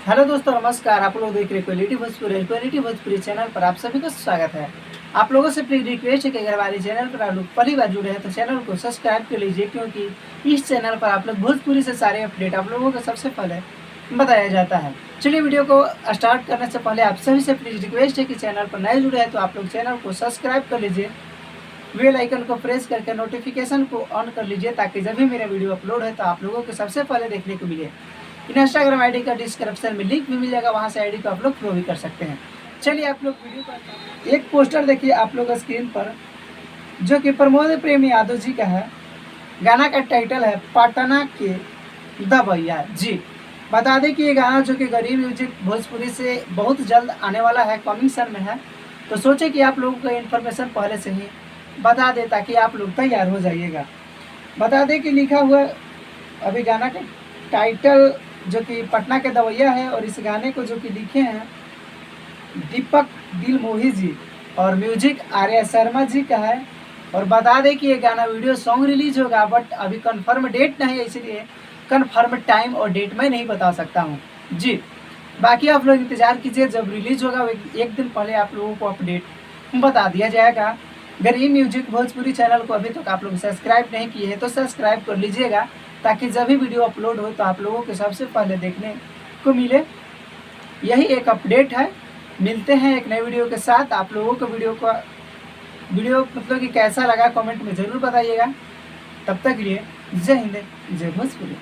Hello दोस्तों, नमस्कार। आप लोग देख रहे क्वालिटी भोजपुरी चैनल पर आप सभी का स्वागत है। आप लोगों से प्लीज रिक्वेस्ट है कि अगर हमारे चैनल पर आप लोग पहली बार जुड़े हैं तो चैनल को सब्सक्राइब कर लीजिए, क्योंकि इस चैनल पर आप लोग भोजपुरी से सारे अपडेट आप लोगों को सबसे पहले बताया जाता है। चलिए, वीडियो को स्टार्ट करने से पहले आप सभी से प्लीज रिक्वेस्ट है कि चैनल पर नए जुड़े हैं तो आप लोग चैनल को सब्सक्राइब कर लीजिए, बेल आइकन को प्रेस करके नोटिफिकेशन को ऑन कर लीजिए, ताकि जब भी मेरा वीडियो अपलोड है तो आप लोगों को सबसे पहले देखने को मिले। इंस्टाग्राम आईडी का डिस्क्रिप्शन में लिंक भी मिल जाएगा, वहां से आईडी को आप लोग फॉलो भी कर सकते हैं। चलिए, आप लोग वीडियो का एक पोस्टर देखिए आप लोग स्क्रीन पर, जो कि प्रमोद प्रेम यादव जी का है। गाना का टाइटल है पटना के दबैया जी। बता दें कि ये गाना जो कि गरीब म्यूजिक भोजपुरी से बहुत जल्द आने वाला है, कमिंग सन में है। तो सोचे कि आप लोगों को इन्फॉर्मेशन पहले से ही बता दें ताकि आप लोग तैयार हो जाइएगा। बता दें कि लिखा हुआ अभी गाना का टाइटल जो कि पटना के दवैया है, और इस गाने को जो कि लिखे हैं दीपक दिल मोही जी, और म्यूजिक आर्या शर्मा जी का है। और बता दें कि ये गाना वीडियो सॉन्ग रिलीज होगा, बट अभी कंफर्म डेट नहीं है, इसलिए कंफर्म टाइम और डेट मैं नहीं बता सकता हूँ जी। बाकी आप लोग इंतजार कीजिए, जब रिलीज होगा एक दिन पहले आप लोगों को अपडेट बता दिया जाएगा। गरीब म्यूजिक भोजपुरी चैनल को अभी तक आप लोग सब्सक्राइब नहीं किए हैं तो सब्सक्राइब कर लीजिएगा, ताकि जब भी वीडियो अपलोड हो तो आप लोगों को सबसे पहले देखने को मिले। यही एक अपडेट है। मिलते हैं एक नए वीडियो के साथ। आप लोगों को वीडियो मतलब कि कैसा लगा कमेंट में ज़रूर बताइएगा। तब तक के लिए जय हिंद, जय भोजपुरी।